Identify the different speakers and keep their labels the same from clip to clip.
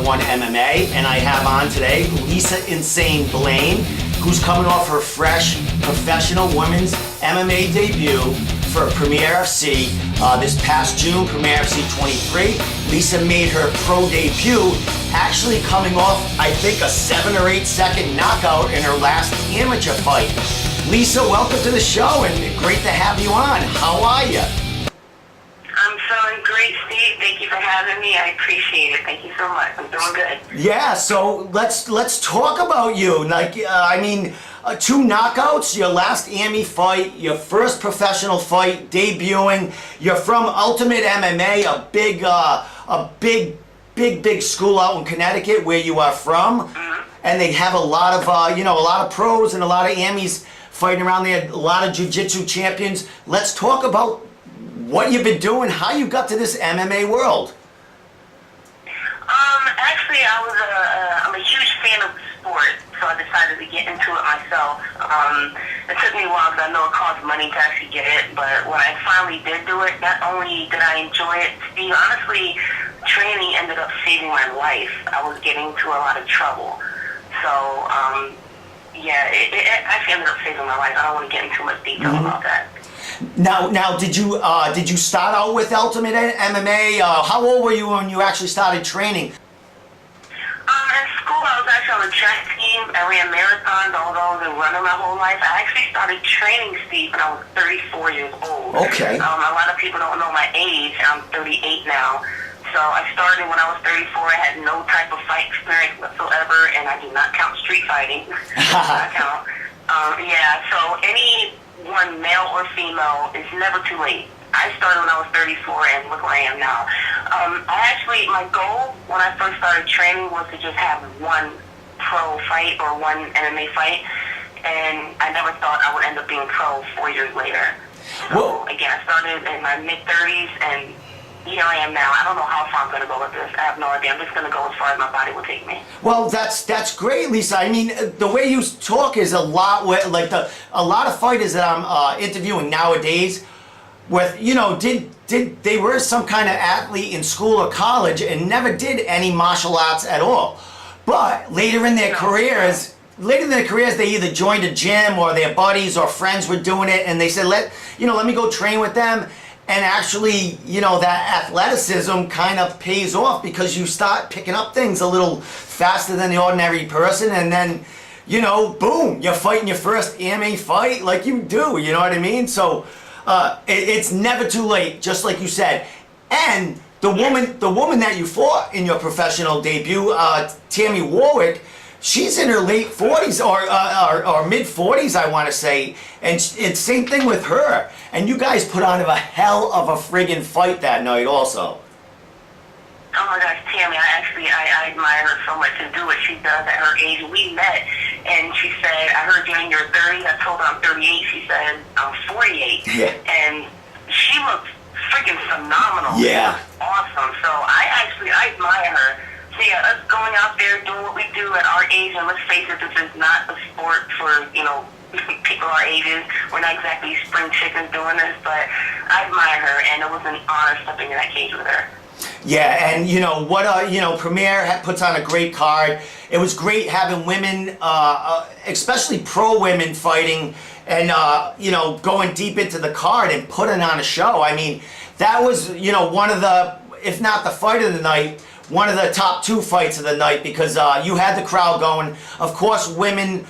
Speaker 1: One MMA, and I have on today Lisa Insane Blaine, who's coming off her fresh professional women's MMA debut for Premier FC this past June, Premier FC 23. Lisa made her pro debut, actually coming off, I think, a 7 or 8 second knockout in her last amateur fight. Lisa, welcome to the show, and great to have you on. How are you?
Speaker 2: I'm feeling great, Steve. Thank you for having me. I appreciate it. Thank you so much. I'm doing good.
Speaker 1: Yeah, so let's talk about you. Like, 2 knockouts, your last AMI fight, your first professional fight, debuting. You're from Ultimate MMA, a big school out in Connecticut where you are from, and they have a lot of a lot of pros and a lot of AMIs fighting around there. A lot of jiu-jitsu champions. Let's talk about what you've been doing, how you got to this MMA world.
Speaker 2: Actually, I'm a huge fan of the sport, so I decided to get into it myself. It took me a while because I know it costs money to actually get it, but when I finally did do it, not only did I enjoy it, Steve, honestly, training ended up saving my life. I was getting into a lot of trouble. So, yeah, it actually ended up saving my life. I don't want to get into much detail about that.
Speaker 1: Now, did you start out with Ultimate MMA? How old were you when you actually started training?
Speaker 2: In school, I was actually on the track team. I ran marathons, although I've been running my whole life. I actually started training, Steve, when I was 34 years old.
Speaker 1: Okay.
Speaker 2: A lot of people don't know my age. I'm 38 now. So I started when I was 34. I had no type of fight experience whatsoever, and I do not count street fighting. I count. Yeah, so anyone, male or female, is never too late. I started when I was 34, and look where I am now. My goal when I first started training was to just have one pro fight or one MMA fight, and I never thought I would end up being pro 4 years later. So, again, I started in my mid-30s, and here I am now. I don't know how far I'm going to go with this. I have no idea. I'm just going to go as far as my body will take me.
Speaker 1: Well, that's great, Lisa. I mean, the way you talk is a lot like a lot of fighters that I'm interviewing nowadays. With did they were some kind of athlete in school or college and never did any martial arts at all, but later in their careers, they either joined a gym or their buddies or friends were doing it, and they said let me go train with them. And actually, that athleticism kind of pays off because you start picking up things a little faster than the ordinary person, and then, boom, you're fighting your first AMA fight like you do, you know what I mean? So it's never too late, just like you said. And the woman that you fought in your professional debut, Tammy Warwick, she's in her late 40s or mid 40s, I want to say, and it's same thing with her. And you guys put on a hell of a friggin' fight that night, also.
Speaker 2: Oh my gosh, Tammy! I admire her so much to do what she does at her age. We met, and she said, "I heard you're in your 30s." I told her I'm 38. She said, "I'm 48."
Speaker 1: Yeah.
Speaker 2: And she looks freaking phenomenal.
Speaker 1: Yeah.
Speaker 2: Awesome. So I admire her. So yeah, us going out there doing what we do at our age, and let's face it, this is not a sport for, people our ages. We're not exactly spring chickens doing this, but I admire her, and it was an honor stepping in that cage with her.
Speaker 1: Yeah, and Premier puts on a great card. It was great having women, especially pro women, fighting and going deep into the card and putting on a show. I mean, that was one of the, if not the fight of the night, one of the top 2 fights of the night, because you had the crowd going. Of course, women,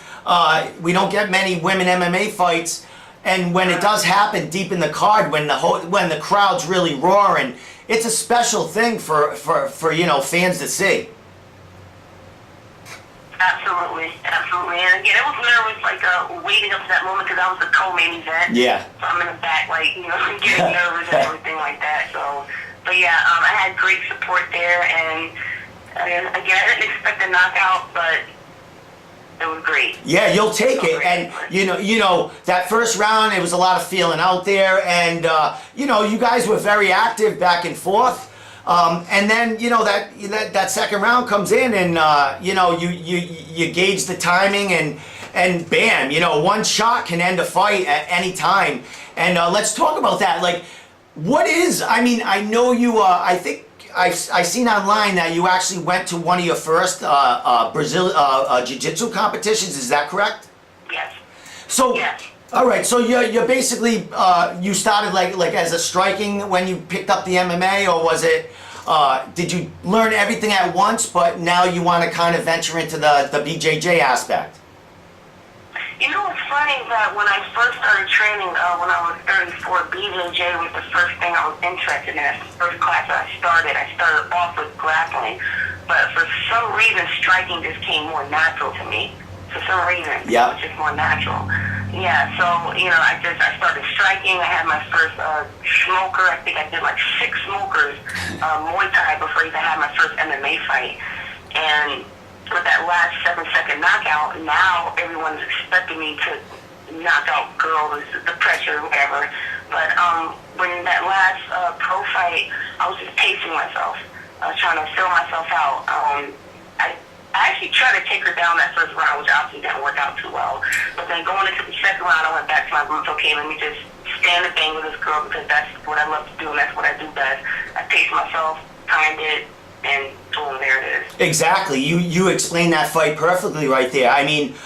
Speaker 1: we don't get many women MMA fights, and when it does happen deep in the card, when the crowd's really roaring, it's a special thing for fans to see.
Speaker 2: Absolutely. And again, it was nervous, waiting up to that moment, because I was the co-main event.
Speaker 1: Yeah.
Speaker 2: So I'm in the back, getting nervous and everything like that. So, but yeah, I had great support there, and again, I didn't expect a knockout, but it was great.
Speaker 1: Yeah, you'll take it. And that first round, it was a lot of feeling out there, and you guys were very active back and forth. And then that second round comes in, and you gauge the timing, and bam, one shot can end a fight at any time. And let's talk about that. Like, what is? I mean, I know you. I think I seen online that you actually went to one of your first Brazil jiu-jitsu competitions. Is that correct?
Speaker 2: Yes.
Speaker 1: So,
Speaker 2: Yes.
Speaker 1: all right. So you're basically you started like as a striking when you picked up the MMA, or was it? Did you learn everything at once, but now you want to kind of venture into the BJJ aspect?
Speaker 2: You know, it's funny that when I first started training, when I was 34, BJJ was the first thing I was interested in. That's the first class that I started. I started off with grappling, but for some reason, striking just came more natural to me. For some reason,
Speaker 1: Yeah.
Speaker 2: it was just more natural. Yeah, so, you know, I started striking. I had my first smoker. I think I did like 6 smokers, Muay Thai, before I even had my first MMA fight. And with that last 7-second knockout, now everyone's expecting me to knock out girls, the pressure, whatever. But when that last pro fight, I was just pacing myself. I was trying to fill myself out. I actually tried to take her down that first round, which obviously didn't work out too well. But then going into the second round, I went back to my roots. Okay, let me just stand and bang with this girl because that's what I love to do and that's what I do best. I paced myself, timed it, and boom, there it is.
Speaker 1: Exactly. You explained that fight perfectly right there. I mean,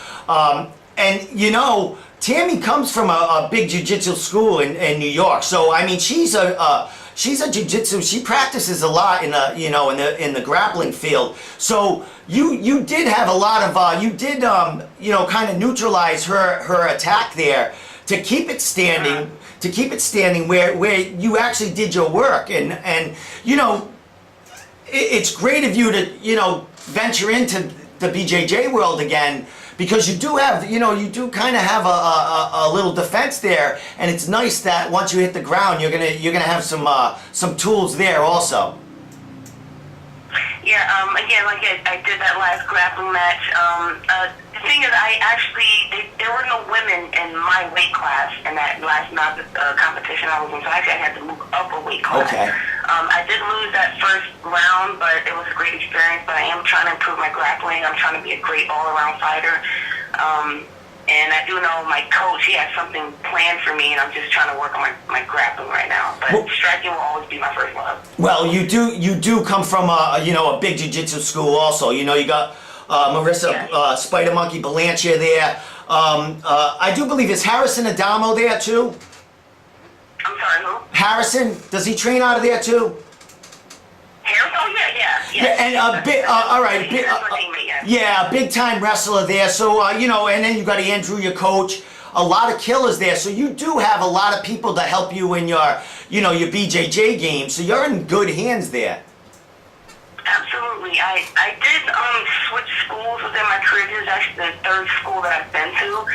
Speaker 1: and you know, Tammy comes from a big jiu-jitsu school in New York. So I mean, she's a jiu-jitsu. She practices a lot in the in the grappling field. So you did have a lot of you did kind of neutralize her attack there to keep it standing. To keep it standing where you actually did your work and you know. It's great of you to, venture into the BJJ world again, because you do have, you do kind of have a little defense there, and it's nice that once you hit the ground, you're gonna have some tools there also.
Speaker 2: Yeah, again, like I did that last grappling match. The thing is, there were no women in my weight class in that last competition I was in, so I actually had to move up a weight class.
Speaker 1: Okay.
Speaker 2: I did lose that first round, but it was a great experience. But I am trying to improve my grappling. I'm trying to be a great all-around fighter. And I do know my coach, he has something planned for me, and I'm just trying to work on my grappling right now. But striking will always be my first love.
Speaker 1: Well, you do come from a big jiu-jitsu school also. You got Marissa Spider Monkey Blanchard there. I do believe is Harrison Adamo there too?
Speaker 2: I'm sorry, who?
Speaker 1: Harrison, does he train out of there too?
Speaker 2: Harrison? Oh, yeah.
Speaker 1: And a bit, all right, a big time wrestler there. So and then you got Andrew, your coach. A lot of killers there. So you do have a lot of people to help you in your, your BJJ game. So you're in good hands there.
Speaker 2: Absolutely. I did switch schools within my career. This is actually the 3rd school that I've been to.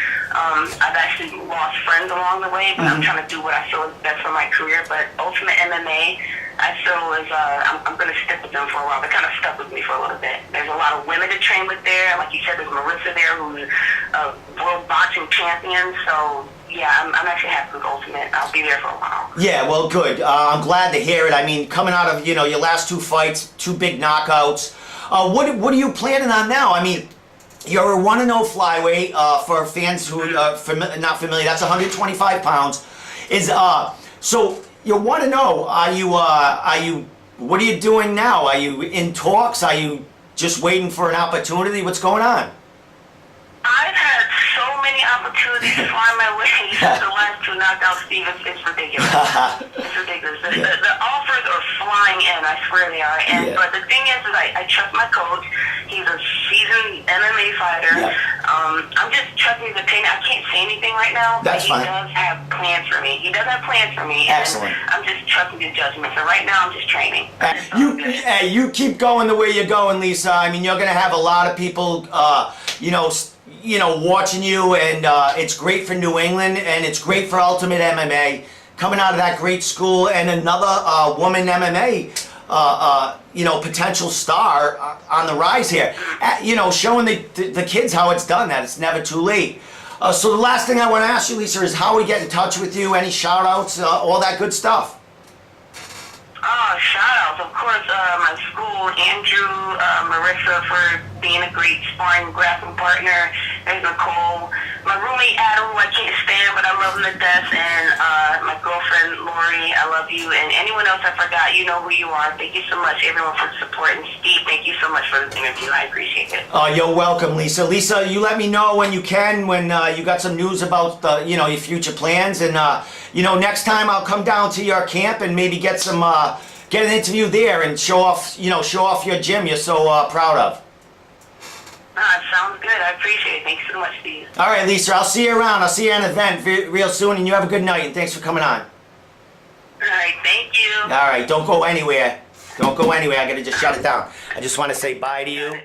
Speaker 2: I've actually lost friends along the way, but I'm trying to do what I feel is best for my career. But Ultimate MMA, I feel is I'm going to stick with them for a while. They kind of stuck with me for a little bit. There's a lot of women to train with there. Like you said, there's Marissa there, who's a world boxing champion. So yeah, I'm actually happy with Ultimate. I'll be there for a while.
Speaker 1: Yeah, well, good. I'm glad to hear it. I mean, coming out of your last 2 fights, 2 big knockouts. What are you planning on now? I mean, you're a 1-0 flyweight. For fans who are not familiar, that's 125 pounds. So you're 1-0. Are you? What are you doing now? Are you in talks? Are you just waiting for an opportunity? What's going on?
Speaker 2: I've had so many opportunities to find my way since the last 2 knockouts, Steve. It's ridiculous. It's ridiculous. The offers are flying in. I swear they are. But the thing is I trust my coach. He's a seasoned MMA fighter. I'm just trusting his opinion. I can't say anything right now.
Speaker 1: That's fine.
Speaker 2: He does have plans for me.
Speaker 1: Excellent.
Speaker 2: And I'm just trusting his judgment. So right now I'm just training.
Speaker 1: You keep going the way you're going, Lisa. I mean, you're gonna have a lot of people, watching you, and it's great for New England, and it's great for Ultimate MMA, coming out of that great school, and another woman MMA, potential star on the rise here. Showing the kids how it's done, that it's never too late. So the last thing I want to ask you, Lisa, is how we get in touch with you, any shout-outs, all that good stuff.
Speaker 2: Shout-outs, of course, my school, Andrew, Marissa for being a great sparring grappling partner. There's Nicole. My roommate, Adam, who I can't stand, but I love them to death, and my girlfriend Lori, I love you, and anyone else I forgot, you know who you are. Thank you so much, everyone, for the support. And Steve, thank you so much for this interview. I appreciate it.
Speaker 1: You're welcome, Lisa. Lisa, you let me know when you can, when you got some news about your future plans, and next time I'll come down to your camp and maybe get an interview there and show off your gym you're so proud of.
Speaker 2: Sounds good. I appreciate it. Thanks so much, Steve.
Speaker 1: All right, Lisa, I'll see you around. I'll see you at an event real soon, and you have a good night, and thanks for coming on.
Speaker 2: All right, thank you.
Speaker 1: All right, don't go anywhere. Don't go anywhere. I got to just shut it down. I just want to say bye to you.